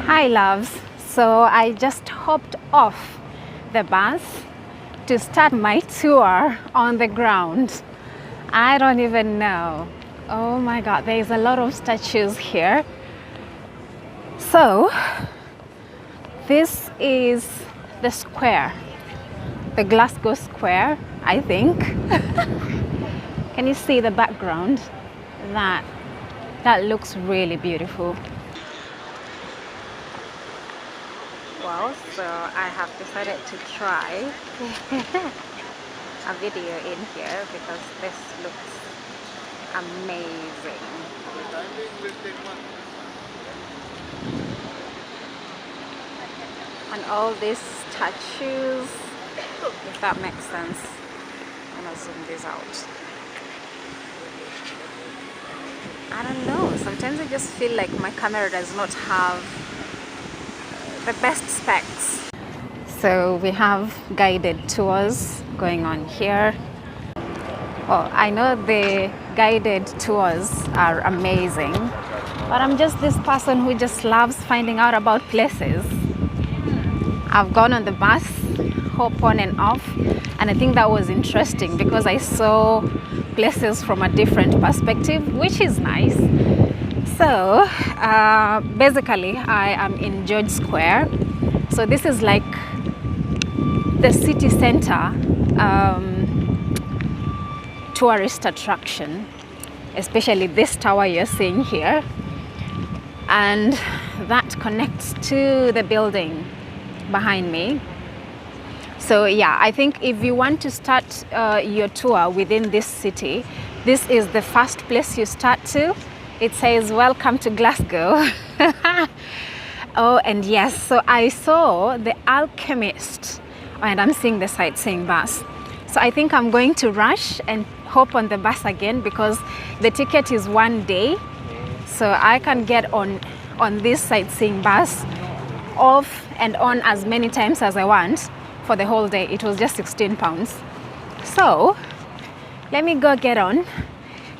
Hi loves, so I just hopped off the bus to start my tour on the ground. I don't even know. Oh my god, there is a lot of statues here. So this is the square, the Glasgow square, I think. Can you see the background? That looks really beautiful. Well, so I have decided to try a video in here because this looks amazing. And all these statues, if that makes sense. I'm gonna zoom this out. I don't know, sometimes I just feel like my camera does not have the best specs. So we have guided tours going on here. Well, I know the guided tours are amazing, but I'm just this person who just loves finding out about places. I've gone on the bus, hop on and off, and I think that was interesting because I saw places from a different perspective, which is nice. So basically I am in George Square. So this is like the city center tourist attraction, especially this tower you're seeing here, and that connects to the building behind me. So yeah, I think if you want to start your tour within this city, this is the first place you start to. It says, welcome to Glasgow. Oh, and yes, so I saw the Alchemist, and I'm seeing the sightseeing bus. So I think I'm going to rush and hop on the bus again because the ticket is 1 day. So I can get on this sightseeing bus off and on as many times as I want for the whole day. It was just £16. So let me go get on.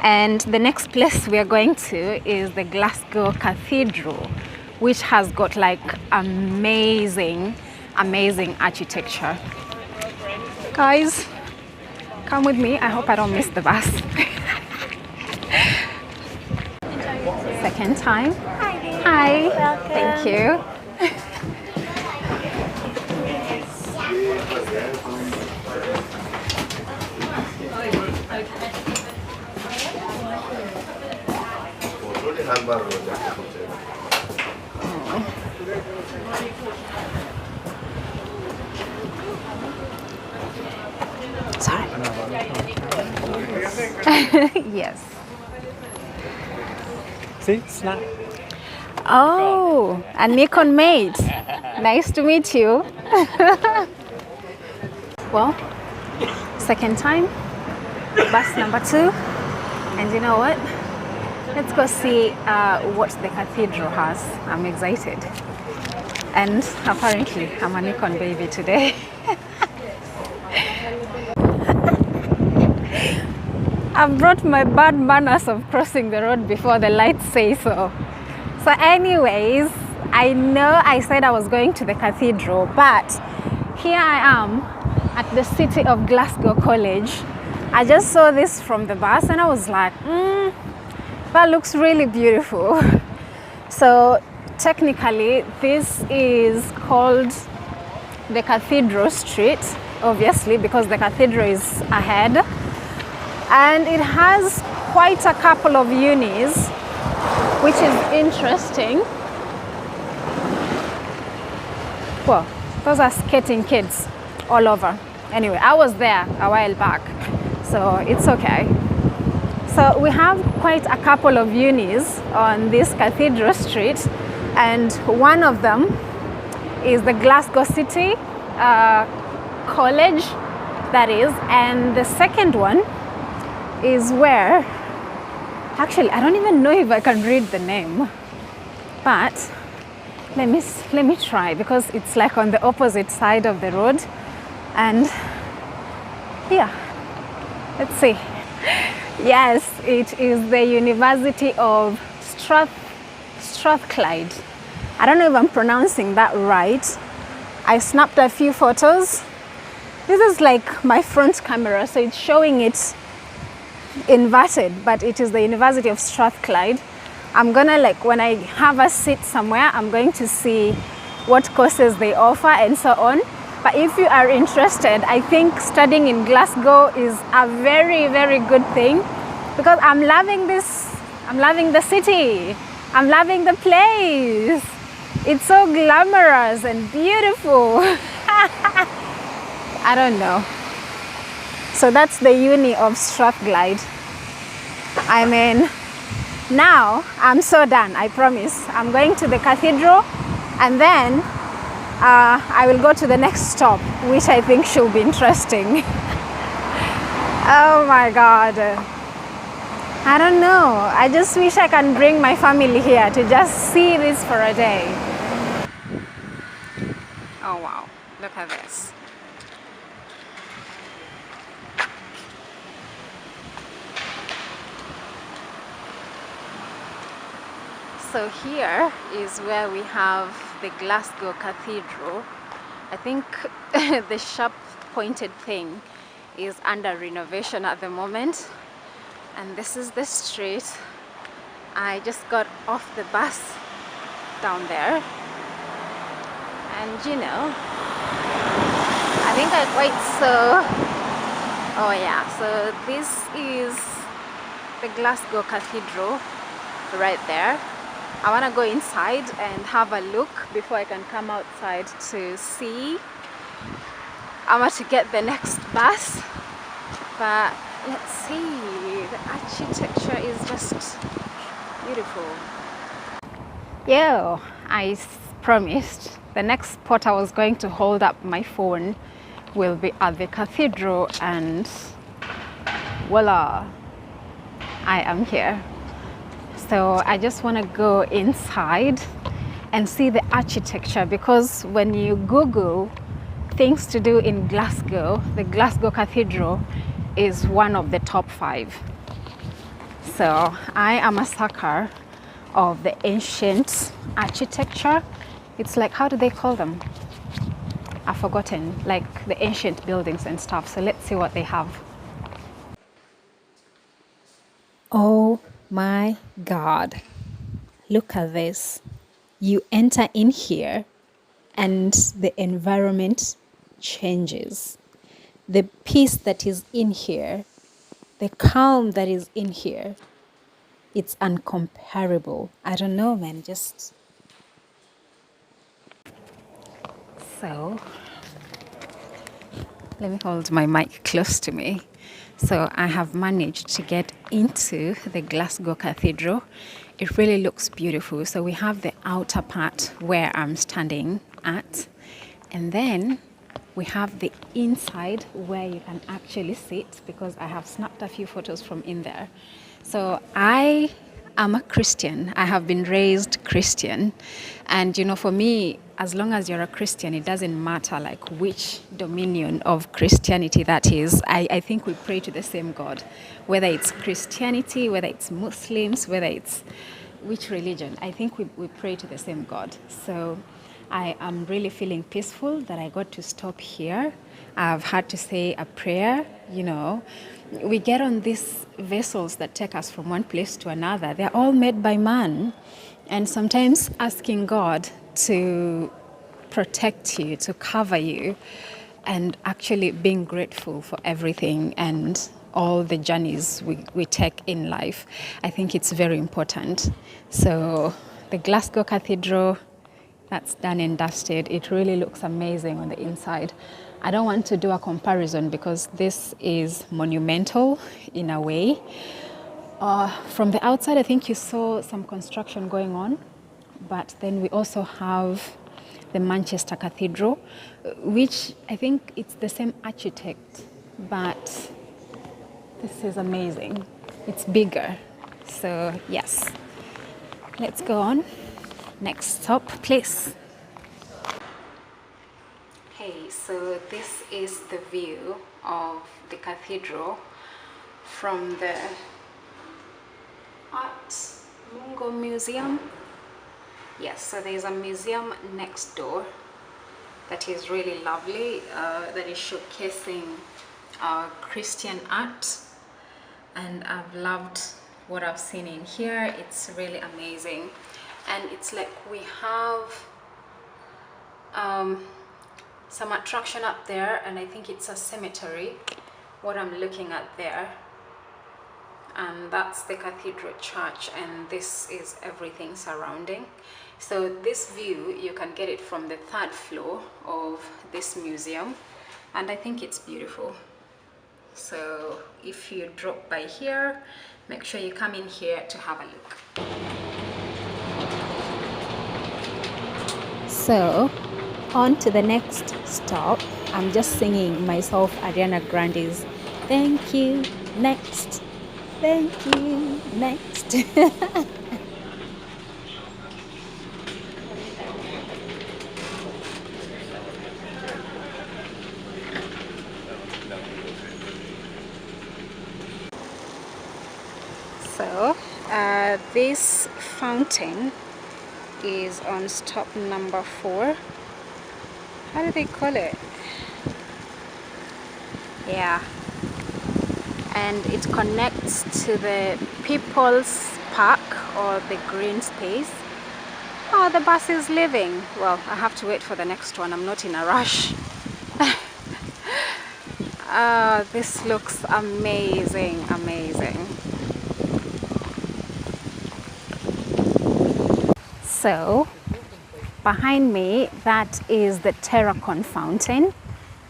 And the next place we are going to is the Glasgow Cathedral, which has got like amazing architecture. Guys, come with me. I hope I don't miss the bus. Second time. Hi. Welcome. Thank you. Sorry. Yes. See, snap. Oh, a Nikon mate. Nice to meet you. Well, second time, bus number 2, and you know what? Let's go see what the cathedral has. I'm excited. And apparently, I'm a Nikon baby today. I've brought my bad manners of crossing the road before the lights say so. So anyways, I know I said I was going to the cathedral, but here I am at the City of Glasgow College. I just saw this from the bus and I was like, that looks really beautiful. So technically this is called the Cathedral Street, obviously, because the cathedral is ahead. And it has quite a couple of unis, which is interesting. Well, those are skating kids all over. Anyway, I was there a while back, so it's okay. So we have quite a couple of unis on this Cathedral Street, and one of them is the Glasgow City College, that is, and the second one is where, actually I don't even know if I can read the name, but let me try, because it's like on the opposite side of the road. And yeah, let's see. Yes, it is the University of Strathclyde. I don't know if I'm pronouncing that right. I snapped a few photos. This is like my front camera, so it's showing it inverted, but it is the University of Strathclyde. I'm gonna, like, when I have a seat somewhere, I'm going to see what courses they offer and so on. But if you are interested, I think studying in Glasgow is a very, very good thing, because I'm loving this. I'm loving the city. I'm loving the place. It's so glamorous and beautiful. I don't know. So that's the Uni of Strathclyde. I mean, now I'm so done, I promise. I'm going to the cathedral, and then I will go to the next stop, which I think should be interesting. Oh my God. I don't know. I just wish I can bring my family here to just see this for a day. Oh wow, look at this. So here is where we have the Glasgow Cathedral. I think the sharp pointed thing is under renovation at the moment. And this is the street. I just got off the bus down there. And you know, I think I quite saw, oh yeah, so this is the Glasgow Cathedral right there. I want to go inside and have a look before I can come outside to see. I want to get the next bus, but let's see. The architecture is just beautiful. Yo, I promised the next spot I was going to hold up my phone will be at the cathedral, and voila, I am here. So I just want to go inside and see the architecture, because when you Google things to do in Glasgow, the Glasgow Cathedral is one of the top 5. So I am a sucker of the ancient architecture. It's like, how do they call them? I've forgotten, like the ancient buildings and stuff. So let's see what they have. Oh my God, look at this. You enter in here and the environment changes. The peace that is in here, the calm that is in here, it's uncomparable. I don't know, man, just... So, let me hold my mic close to me. So I have managed to get into the Glasgow Cathedral. It really looks beautiful. So we have the outer part where I'm standing at, and then we have the inside where you can actually sit, because I have snapped a few photos from in there. So I am a Christian. I have been raised Christian. And you know, for me, as long as you're a Christian, it doesn't matter like which dominion of Christianity that is. I think we pray to the same God, whether it's Christianity, whether it's Muslims, whether it's which religion. I think we pray to the same God. So I am really feeling peaceful that I got to stop here. I've had to say a prayer. You know, we get on these vessels that take us from one place to another. They're all made by man. And sometimes asking God to protect you, to cover you, and actually being grateful for everything and all the journeys we take in life. I think it's very important. So the Glasgow Cathedral, that's done and dusted. It really looks amazing on the inside. I don't want to do a comparison because this is monumental in a way. From the outside, I think you saw some construction going on, but then we also have the Manchester Cathedral, which I think it's the same architect, but this is amazing. It's bigger. So yes, let's go on. Next stop, please. Hey, so this is the view of the cathedral from the Art Mungo Museum. Yes, so there's a museum next door that is really lovely, that is showcasing Christian art, and I've loved what I've seen in here. It's really amazing, and it's like we have some attraction up there, and I think it's a cemetery, what I'm looking at there, and that's the Cathedral church, and this is everything surrounding. So this view, you can get it from the third floor of this museum, and I think it's beautiful. So if you drop by here, make sure you come in here to have a look. So on to the next stop. I'm just singing myself Ariana Grande's "Thank You Next, Thank You Next." So this fountain is on stop number 4. How do they call it? Yeah, and it connects to the People's Park or the green space. Oh, the bus is leaving. Well, I have to wait for the next one. I'm not in a rush. This looks amazing, amazing. So behind me, that is the Terracon fountain.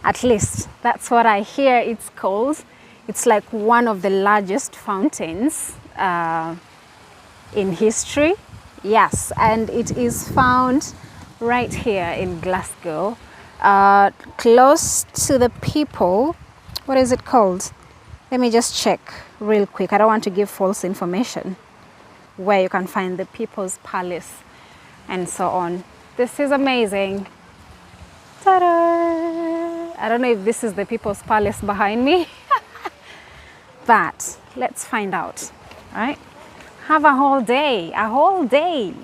At least that's what I hear it's called. It's like one of the largest fountains in history. Yes, and it is found right here in Glasgow, close to the people. What is it called? Let me just check real quick. I don't want to give false information. Where you can find the People's Palace and so on. This is amazing. Ta-da! I don't know if this is the People's Palace behind me, but let's find out. All right, have a whole day, a whole day.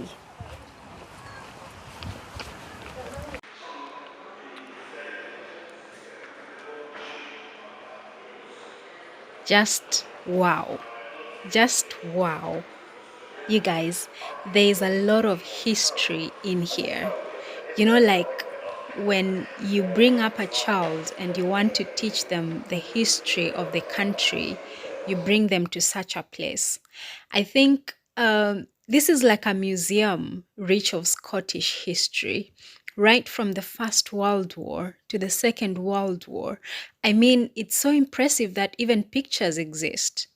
Just wow, just wow. You guys, there's a lot of history in here. You know, like when you bring up a child and you want to teach them the history of the country, you bring them to such a place. I think this is like a museum rich of Scottish history, right from the First World War to the Second World War. I mean, it's so impressive that even pictures exist.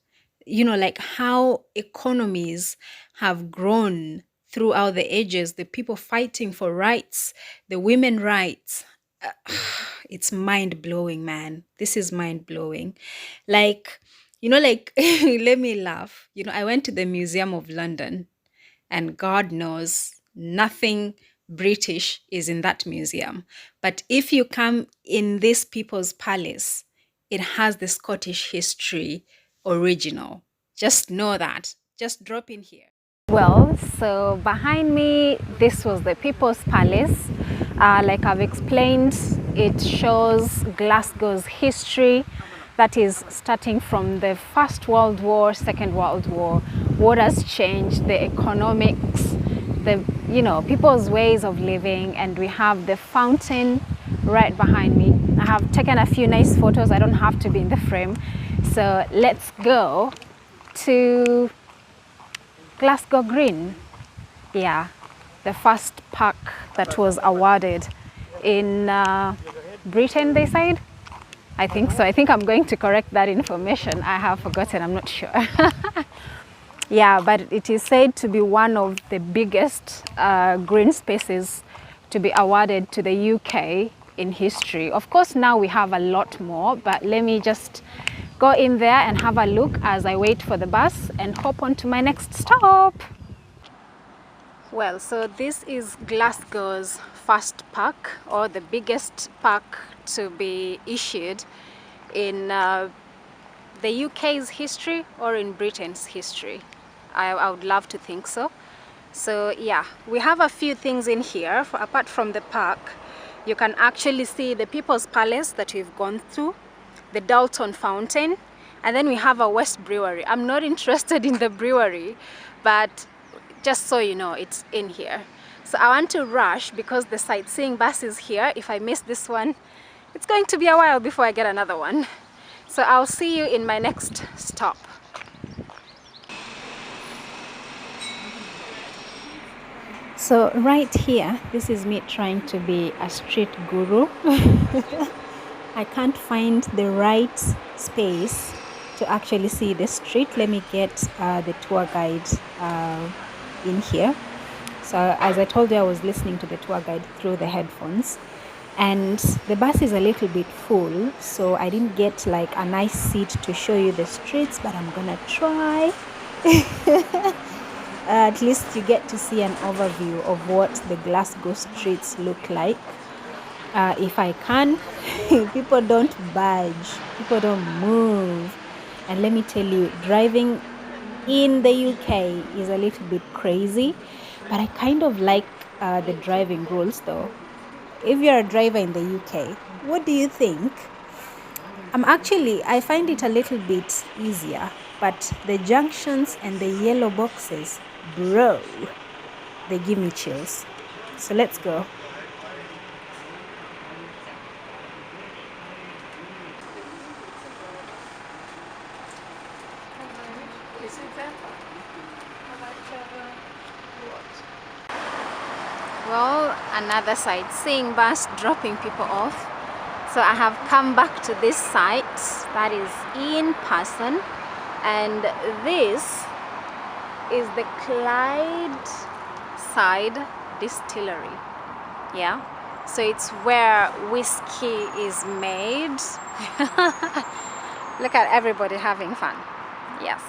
You know, like how economies have grown throughout the ages, the people fighting for rights, the women rights. It's mind blowing, man. This is mind blowing. Like, you know, like, let me laugh. You know, I went to the Museum of London, and God knows nothing British is in that museum. But if you come in this People's Palace, it has the Scottish history original. Just know that. Just drop in here. Well, so behind me, this was the People's Palace. Like I've explained, it shows Glasgow's history. That is starting from the First World War, Second World War. What has changed, the economics, the people's ways of living, and we have the fountain right behind me. I have taken a few nice photos. I don't have to be in the frame. So let's go to Glasgow Green. Yeah, the first park that was awarded in Britain, they said. I think so. I think I'm going to correct that information. I have forgotten, I'm not sure. Yeah, but it is said to be one of the biggest green spaces to be awarded to the UK in history. Of course, now we have a lot more, but let me just go in there and have a look as I wait for the bus and hop on to my next stop. Well, so this is Glasgow's first park, or the biggest park to be issued in the UK's history or in Britain's history. I would love to think so. So yeah, we have a few things in here. Apart from the park, you can actually see the People's Palace that we've gone through, the Dalton Fountain, and then we have a West Brewery. I'm not interested in the brewery, but just so you know, it's in here. So I want to rush because the sightseeing bus is here. If I miss this one, it's going to be a while before I get another one. So I'll see you in my next stop. So right here, this is me trying to be a street guru. I can't find the right space to actually see the street. Let me get the tour guide in here. So as I told you, I was listening to the tour guide through the headphones, and the bus is a little bit full, so I didn't get like a nice seat to show you the streets, but I'm gonna try. At least you get to see an overview of what the Glasgow streets look like. If I can, people don't budge, people don't move. And let me tell you, driving in the UK is a little bit crazy, but I kind of like the driving rules though. If you're a driver in the UK, what do you think? I find it a little bit easier, but the junctions and the yellow boxes, bro, they give me chills. So let's go. Well, another sightseeing bus dropping people off. So I have come back to this site that is in person, and this is the Clydeside Distillery. Yeah, so it's where whiskey is made. Look at everybody having fun. Yes.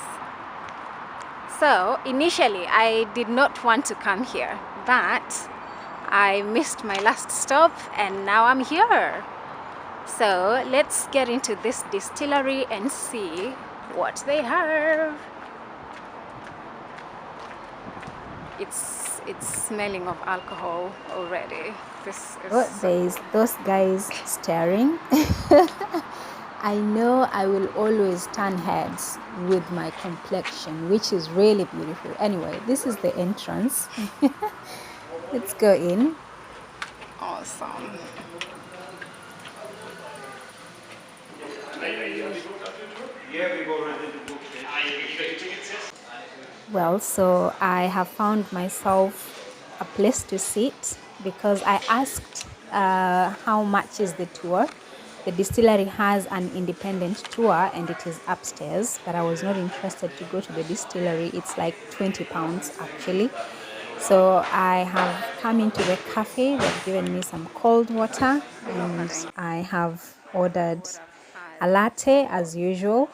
So initially I did not want to come here, but I missed my last stop and now I'm here. So let's get into this distillery and see what they have. It's smelling of alcohol already. This is there's those guys staring. I know I will always turn heads with my complexion, which is really beautiful. Anyway, this is the entrance. Let's go in. awesome. Well, so I have found myself a place to sit because I asked how much is the tour. The distillery has an independent tour and it is upstairs, but I was not interested to go to the distillery. It's like £20 actually. So I have come into the cafe. They've given me some cold water and I have ordered a latte as usual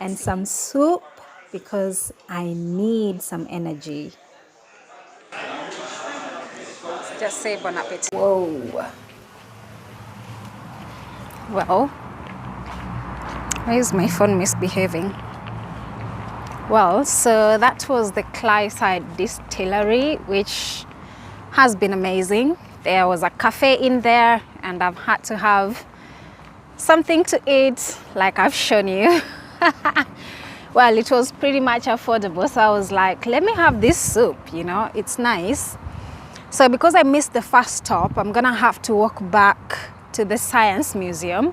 and some soup because I need some energy. Just say bon appetit. Whoa. Well, why is my phone misbehaving? Well, so that was the Clydeside Distillery, which has been amazing. There was a cafe in there and I've had to have something to eat like I've shown you. Well, it was pretty much affordable, so I was like, let me have this soup, you know, it's nice. So because I missed the first stop, I'm gonna have to walk back to the Science Museum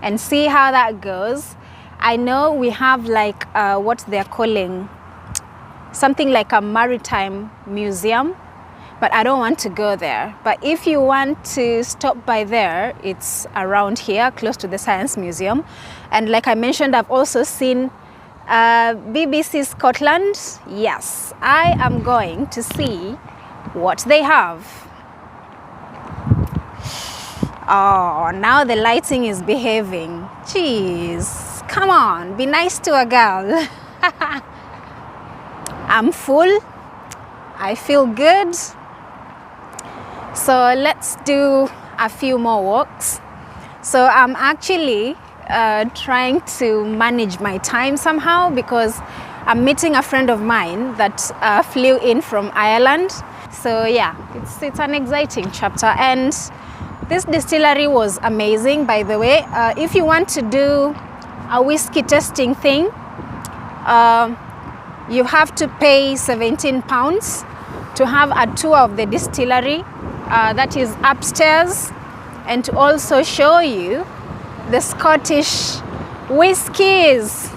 and see how that goes. I know we have like what they're calling something like a maritime museum, but I don't want to go there. But if you want to stop by there, it's around here close to the Science Museum. And like I mentioned, I've also seen BBC Scotland. Yes, I am going to see what they have. Oh, now the lighting is behaving. Jeez, come on, be nice to a girl. I'm full, I feel good. So let's do a few more walks. So I'm actually trying to manage my time somehow because I'm meeting a friend of mine that flew in from Ireland. So yeah, it's an exciting chapter. And this distillery was amazing, by the way. If you want to do a whiskey tasting thing, you have to pay £17 to have a tour of the distillery that is upstairs, and to also show you the Scottish whiskies.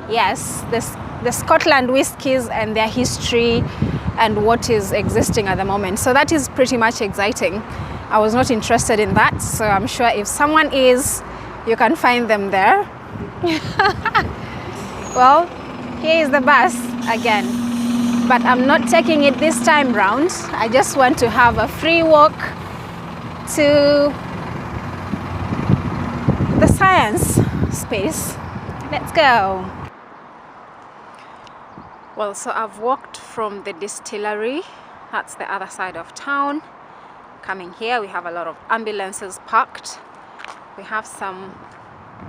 Yes, the Scotland whiskies and their history and what is existing at the moment. So that is pretty much exciting. I was not interested in that, so I'm sure if someone is, you can find them there. Well, here is the bus again, but I'm not taking it this time round. I just want to have a free walk to the science space. Let's go. Well, so I've walked from the distillery, that's the other side of town. Coming here, we have a lot of ambulances parked. We have some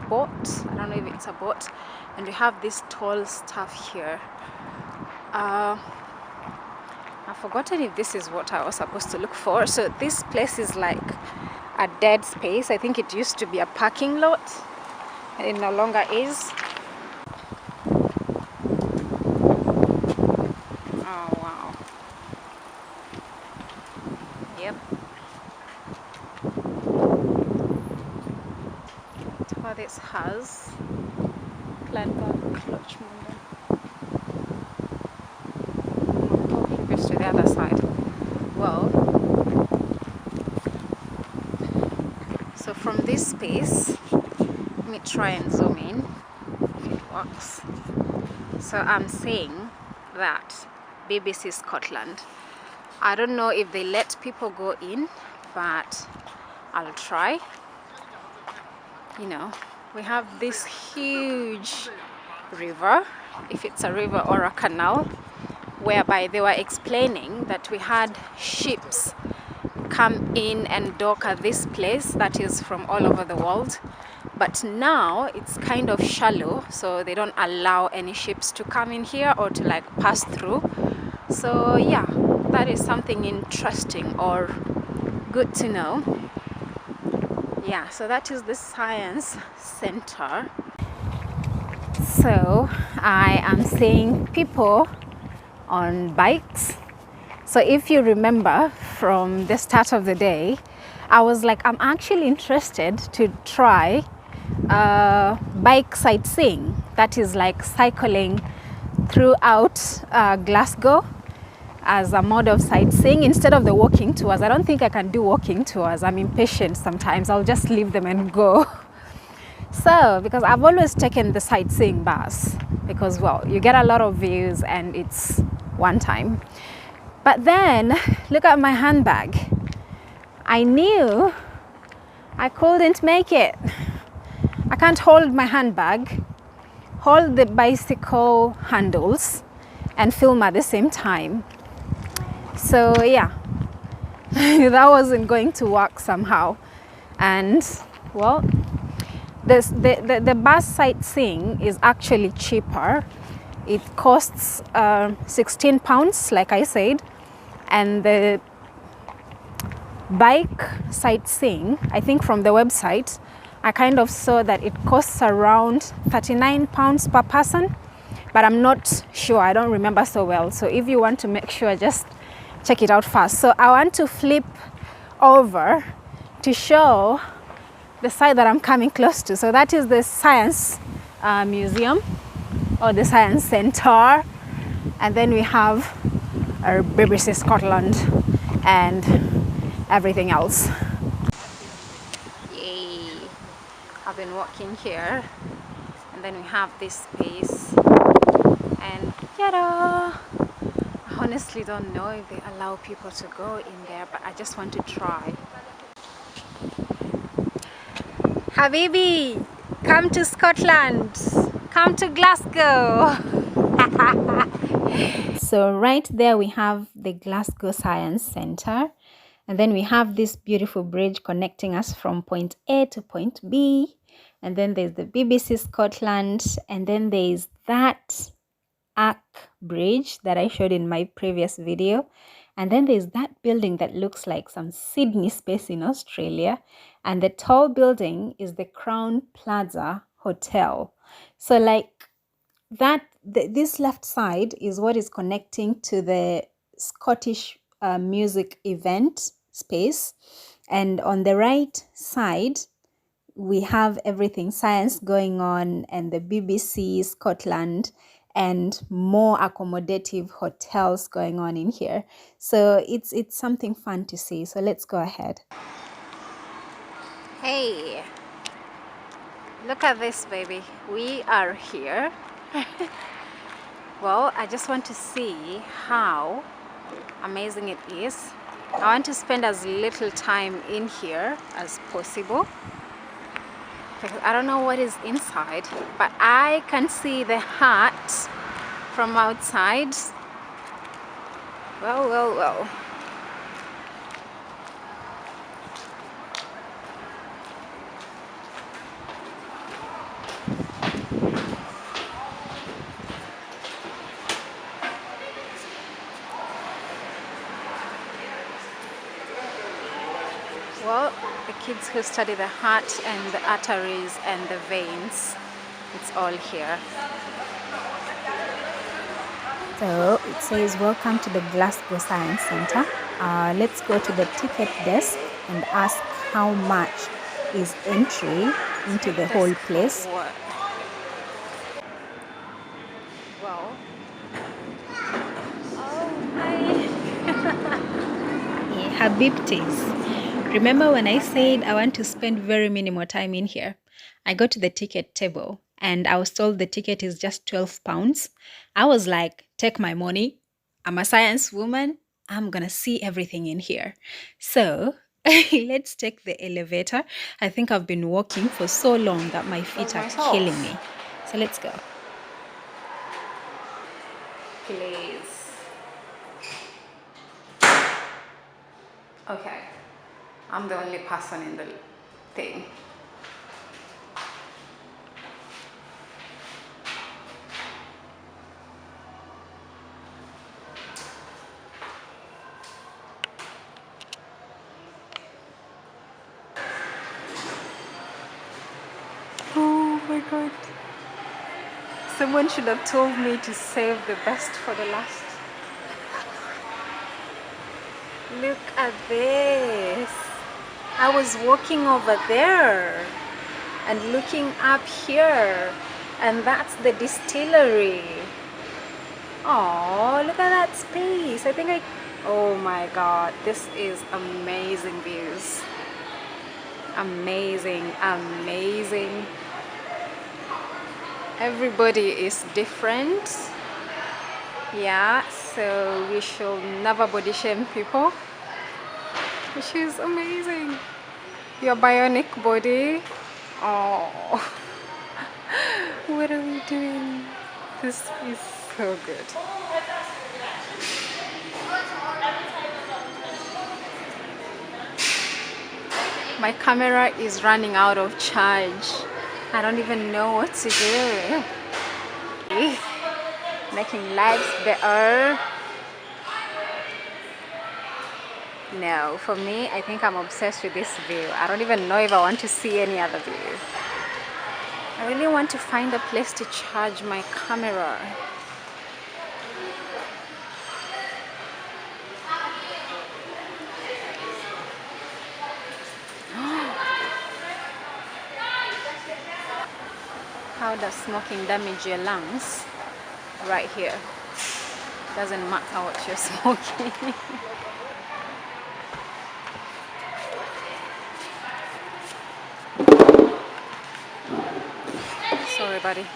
boats, I don't know if it's a boat, and we have this tall stuff here. I've forgotten if this is what I was supposed to look for. So this place is like a dead space. I think it used to be a parking lot, and it no longer is. Oh wow. Yep. That's what this has. To the other side. Well, so from this space, let me try and zoom in if it works. So I'm saying that BBC Scotland, I don't know if they let people go in, but I'll try. You know, we have this huge river, if it's a river or a canal, whereby they were explaining that we had ships come in and dock at this place that is from all over the world, but now it's kind of shallow, so they don't allow any ships to come in here or to like pass through. So yeah, that is something interesting or good to know. Yeah, so that is the science center. So I am seeing people on bikes. So if you remember from the start of the day, I was like, I'm actually interested to try bike sightseeing. That is like cycling throughout Glasgow as a mode of sightseeing instead of the walking tours. I don't think I can do walking tours. I'm impatient sometimes. I'll just leave them and go. So, because I've always taken the sightseeing bus, because, well, you get a lot of views and it's one time. But then, look at my handbag. I knew I couldn't make it. I can't hold my handbag, hold the bicycle handles, and film at the same time. So, yeah, that wasn't going to work somehow. And, well, the bus sightseeing is actually cheaper. It costs £16, like I said, and the bike sightseeing, I think from the website, I kind of saw that it costs around £39 per person, but I'm not sure, I don't remember so well. So if you want to make sure, just check it out first. So I want to flip over to show the side that I'm coming close to. So that is the Science Museum, or the Science Centre, and then we have our BBC Scotland and everything else. Yay! I've been walking here, and then we have this space, and yada! I honestly don't know if they allow people to go in there, but I just want to try. Habibi, come to Scotland, come to Glasgow. So right there we have the Glasgow Science Centre, and then we have this beautiful bridge connecting us from point A to point B, and then there's the BBC Scotland, and then there's that arc bridge that I showed in my previous video. And then there's that building that looks like some Sydney space in Australia. And the tall building is the Crown Plaza Hotel. So like that, this left side is what is connecting to the Scottish music event space. And on the right side, we have everything science going on and the BBC Scotland and more accommodative hotels going on in here. So it's something fun to see. So let's go ahead. Hey, look at this, baby. We are here. Well, I just want to see how amazing it is. I want to spend as little time in here as possible. I don't know what is inside, but I can see the heart from outside. Well, well, well. Well, the kids who study the heart and the arteries and the veins, it's all here. So it says, welcome to the Glasgow Science Centre. Let's go to the ticket desk and ask how much is entry into the whole place. Well, oh my. Habibtis. Remember when I said I want to spend very minimal time in here? I got to the ticket table and I was told the ticket is just £12. I was like, take my money. I'm a science woman. I'm gonna see everything in here. So let's take the elevator. I think I've been walking for so long that my feet are killing me. So let's go. Please. Okay. I'm the only person in the thing. Oh my god. Someone should have told me to save the best for the last. Look at this. I was walking over there and looking up here, and that's the distillery. Oh, look at that space. Oh my god, this is amazing views. Amazing, amazing. Everybody is different. Yeah, so we should never body shame people, which is amazing. Your bionic body. Oh, what are we doing? This is so good. My camera is running out of charge. I don't even know what to do. Making lives better. No, for me, I think I'm obsessed with this view. I don't even know if I want to see any other view. I really want to find a place to charge my camera. How does smoking damage your lungs? Right here. Doesn't matter what you're smoking. Sorry, buddy. Is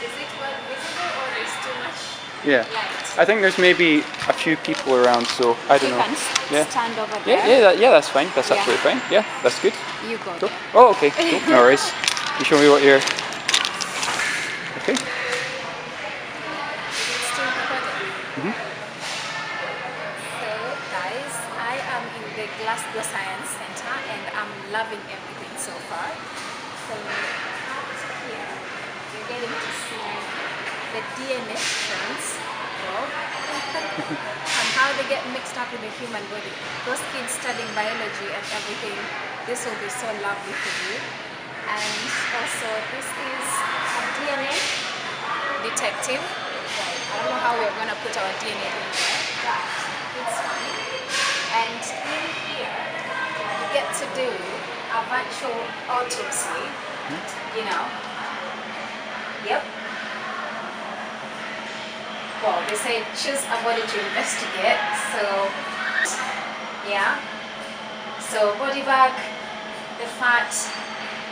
it well visible or is too much? Yeah. Light? I think there's maybe a few people around, so I don't know. You can stand over there. Yeah, that's fine. That's absolutely fine. Yeah, that's good. You go Cool. there. Oh, okay. Cool. No worries. You show me what you're. Okay. Still recording. Mhm. So, guys, I am in the Glasgow Science Centre and I'm loving everything so far. So, out here, you getting to see the DNA strands and how they get mixed up with the human body. Those kids studying biology and everything, this will be so lovely for you. And also, this is a DNA detective. I don't know how we're going to put our DNA in there, but it's fine. And in here, you get to do a virtual autopsy, you know. Yep. Well, they say choose a body to investigate, so yeah. So body bag, the fat,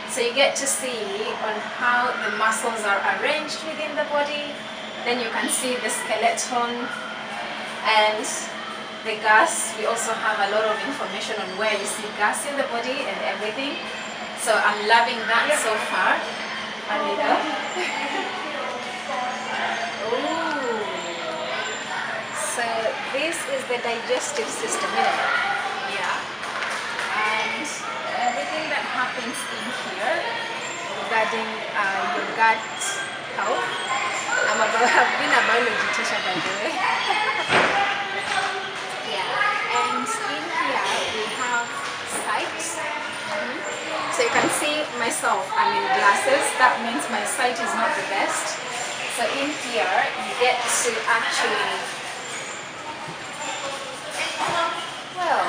so you get to see on how the muscles are arranged within the body. Then you can see the skeleton and the gas. We also have a lot of information on where you see gas in the body and everything. So I'm loving that so far. Ooh. So this is the digestive system, yeah. And everything that happens in here regarding your gut health. I've been a biology teacher, by the way. Yeah, and in here we have sight. So you can see myself, I'm in glasses. That means my sight is not the best. So in here you get to actually, well,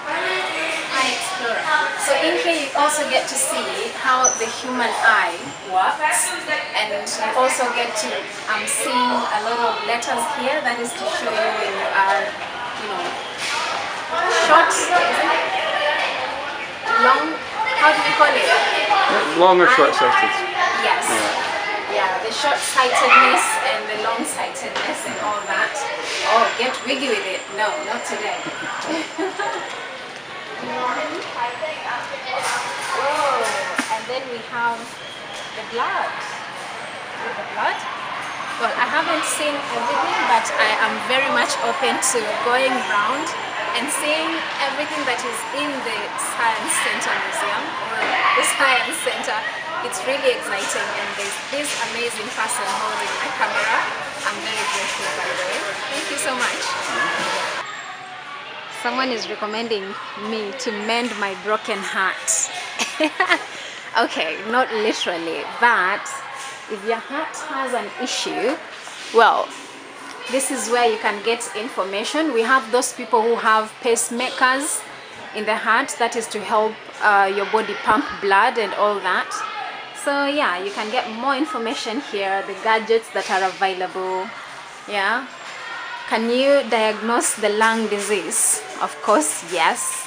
eye explorer. So in here you also get to see how the human eye works, and you also get to, I'm seeing a lot of letters here. That is to show you when you are, short, long, how do you call it? Long or short-sighted? Yes. Yeah, the short-sightedness and the long-sightedness and all that. Oh, get wiggy with it. No, not today. Whoa, and then we have the blood. The blood? Well, I haven't seen everything, but I am very much open to going around and seeing everything that is in the Science Center Museum, or the Science Center. It's really exciting, and there's this amazing person holding my camera. I'm very grateful, by the way. Thank you so much. Someone is recommending me to mend my broken heart. Okay, not literally, but if your heart has an issue, well, this is where you can get information. We have those people who have pacemakers in the heart, that is to help your body pump blood and all that. So yeah, you can get more information here, the gadgets that are available. Yeah. Can you diagnose the lung disease? Of course, yes.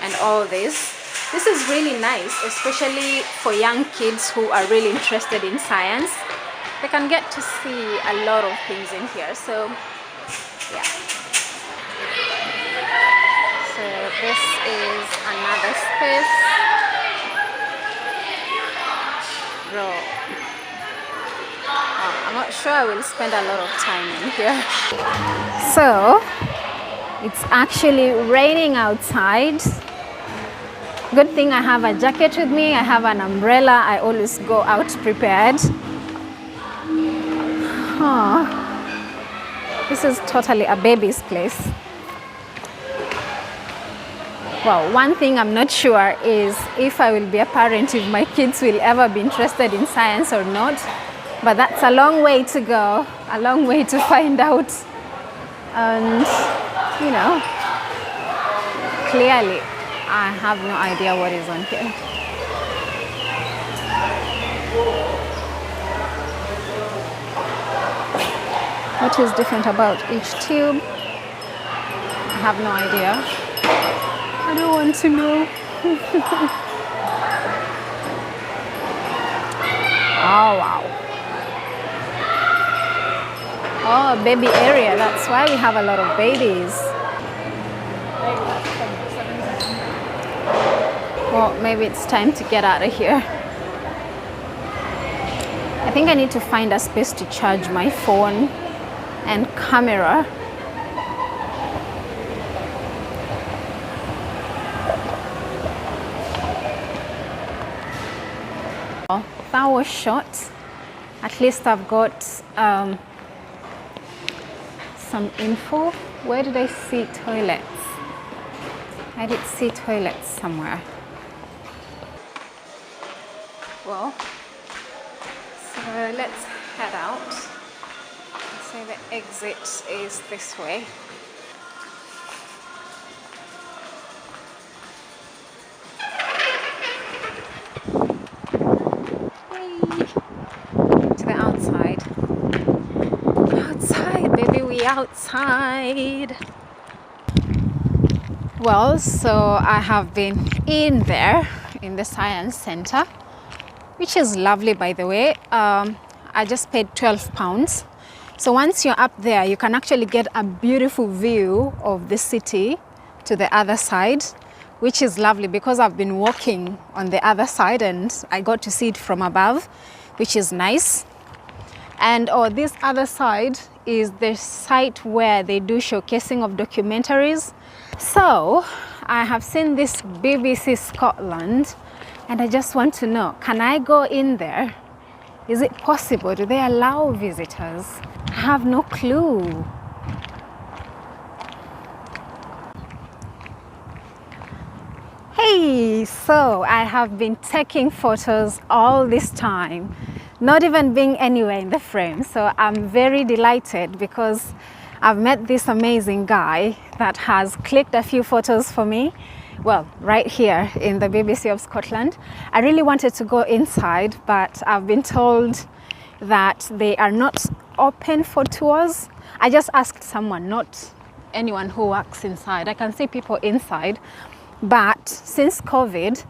And all this. This is really nice, especially for young kids who are really interested in science. They can get to see a lot of things in here. So yeah. So this is another space. Bro, I'm not sure I will spend a lot of time in here. So it's actually raining outside. Good thing I have a jacket with me. I have an umbrella. I always go out prepared. Oh, this is totally a baby's place. Well, one thing I'm not sure is if I will be a parent, if my kids will ever be interested in science or not. But that's a long way to go, a long way to find out. And, clearly, I have no idea what is on here. What is different about each tube? I have no idea. I don't want to know. Oh, wow. Oh, baby area. That's why we have a lot of babies. Well, maybe it's time to get out of here. I think I need to find a space to charge my phone and camera. thorough shot. At least I've got some info. Where did I see toilets? I did see toilets somewhere. Well, so let's head out. So the exit is this way. To the outside. Outside, baby, we outside. Well, so I have been in there in the science center, which is lovely, by the way. I just paid £12. So once you're up there, you can actually get a beautiful view of the city to the other side, which is lovely because I've been walking on the other side and I got to see it from above, which is nice. And this other side is the site where they do showcasing of documentaries. So I have seen this BBC Scotland and I just want to know, can I go in there? Is it possible? Do they allow visitors? I have no clue. Hey, so I have been taking photos all this time, not even being anywhere in the frame. So I'm very delighted because I've met this amazing guy that has clicked a few photos for me. Well, right here in the BBC of Scotland. I really wanted to go inside, but I've been told that they are not open for tours. I just asked someone, not anyone who works inside. I can see people inside, but since COVID,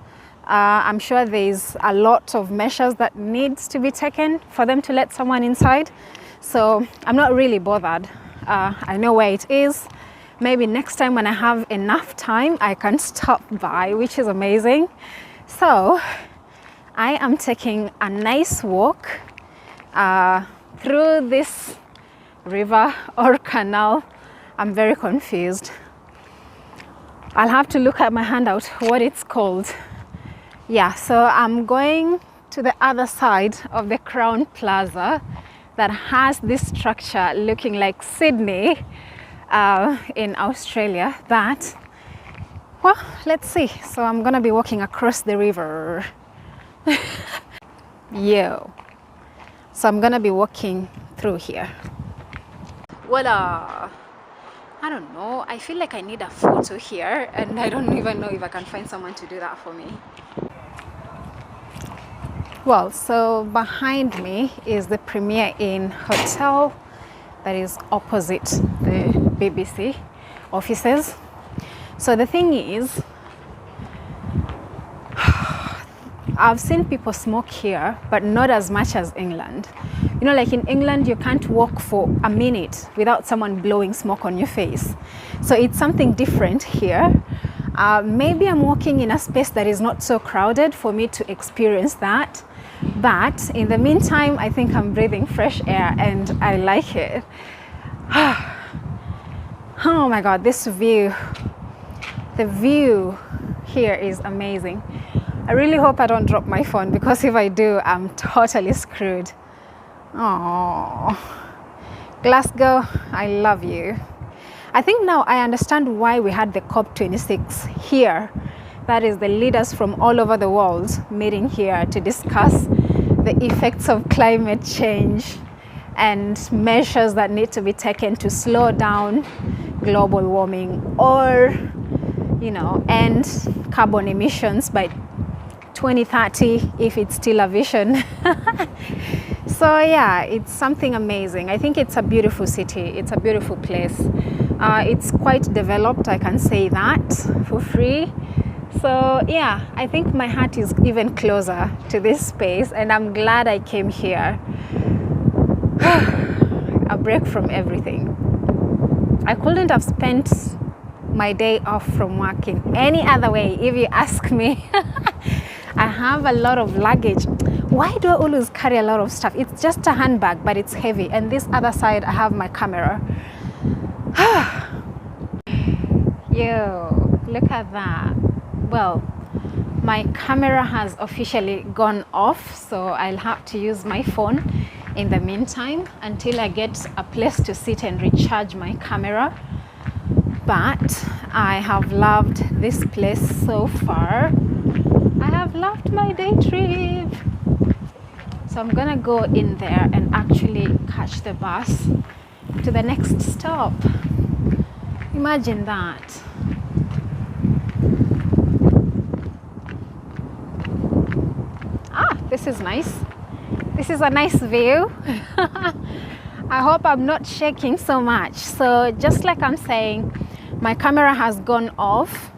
I'm sure there's a lot of measures that needs to be taken for them to let someone inside. So I'm not really bothered. I know where it is. Maybe next time when I have enough time, I can stop by, which is amazing. So I am taking a nice walk through this river or canal. I'm very confused. I'll have to look at my handout what it's called. Yeah, so I'm going to the other side of the Crown Plaza that has this structure looking like Sydney in Australia, but well, let's see. So I'm gonna be walking across the river. Yo, so I'm gonna be walking through here. Voila. I don't know, I feel like I need a photo here and I don't even know if I can find someone to do that for me. Well, so behind me is the Premier Inn Hotel that is opposite the BBC offices. So the thing is, I've seen people smoke here, but not as much as England. You know, like in England, you can't walk for a minute without someone blowing smoke on your face. So it's something different here. Maybe I'm walking in a space that is not so crowded for me to experience that. But in the meantime, I think I'm breathing fresh air and I like it. Oh my God, this view. The view here is amazing. I really hope I don't drop my phone because if I do, I'm totally screwed. Oh, Glasgow, I love you. I think now I understand why we had the COP26 here. That is the leaders from all over the world meeting here to discuss the effects of climate change and measures that need to be taken to slow down global warming or, you know, end carbon emissions by 2030 if it's still a vision. So yeah, it's something amazing. I think it's a beautiful city. It's a beautiful place. It's quite developed, I can say that for free. So yeah, I think my heart is even closer to this space and I'm glad I came here. A break from everything. I couldn't have spent my day off from working any other way if you ask me. I have a lot of luggage. Why do I always carry a lot of stuff? It's just a handbag, but it's heavy. And this other side, I have my camera. Yo, look at that. Well, my camera has officially gone off, so I'll have to use my phone in the meantime until I get a place to sit and recharge my camera. But I have loved this place so far. I have loved my day trip. So I'm gonna go in there and actually catch the bus to the next stop. Imagine that. This is nice. This is a nice view. I hope I'm not shaking so much. So just like I'm saying, my camera has gone off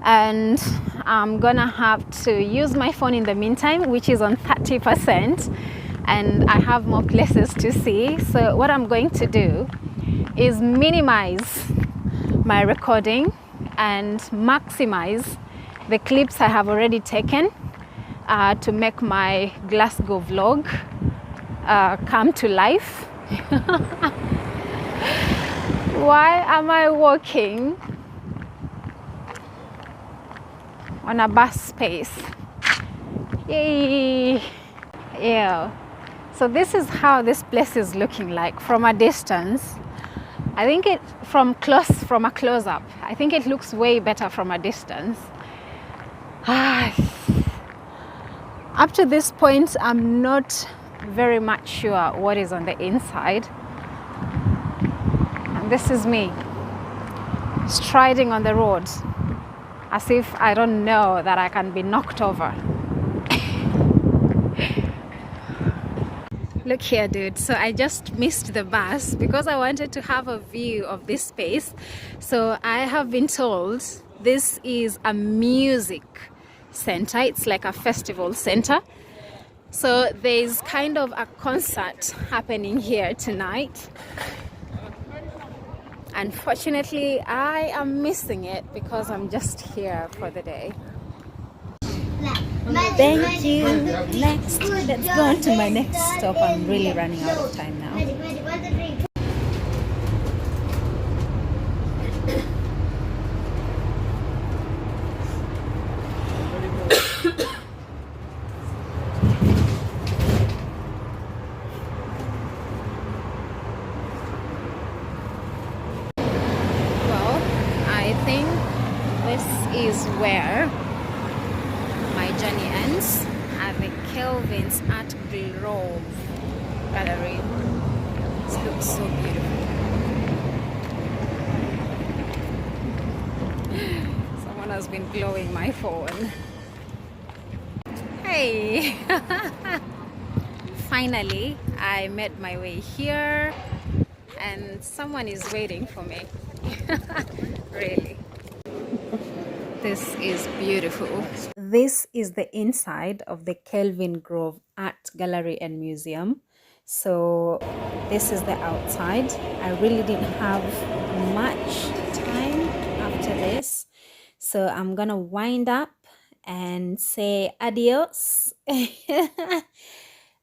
and I'm gonna have to use my phone in the meantime, which is on 30%, and I have more places to see. So what I'm going to do is minimize my recording and maximize the clips I have already taken to make my Glasgow vlog come to life. Why am I walking on a bus space? Yay! Yeah. So this is how this place is looking like from a distance. I think it from a close-up. I think it looks way better from a distance. Up to this point, I'm not very much sure what is on the inside. And this is me striding on the road as if I don't know that I can be knocked over. Look here, dude. So I just missed the bus because I wanted to have a view of this space. So I have been told this is a music center. It's like a festival center. So there's kind of a concert happening here tonight. Unfortunately, I am missing it because I'm just here for the day. Thank you. Next, let's go on to my next stop. I'm really running out of time now. Well, I think this is where my journey ends at the Kelvingrove Art Gallery. This looks so beautiful. Someone has been blowing my phone. Hey! Finally, I made my way here and someone is waiting for me. Really. This is beautiful. This is the inside of the Kelvingrove Art Gallery and Museum. So this is the outside. I really didn't have much time after this. So I'm gonna wind up and say adios.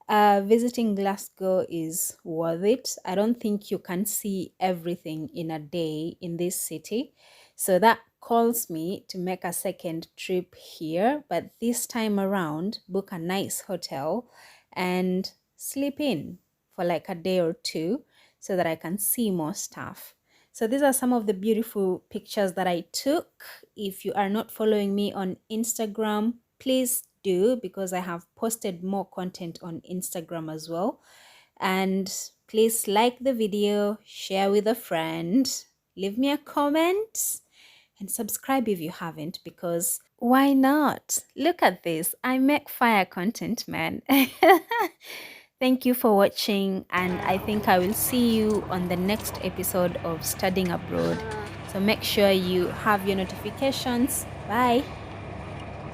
Visiting Glasgow is worth it. I don't think you can see everything in a day in this city. So that calls me to make a second trip here, but this time around, book a nice hotel and sleep in for like a day or two so that I can see more stuff. So these are some of the beautiful pictures that I took. If you are not following me on Instagram, please do, because I have posted more content on Instagram as well. And please like the video, share with a friend, leave me a comment, and subscribe if you haven't, because why not? Look at this. I make fire content, man. Thank you for watching, and I think I will see you on the next episode of Studying Abroad. So make sure you have your notifications. Bye.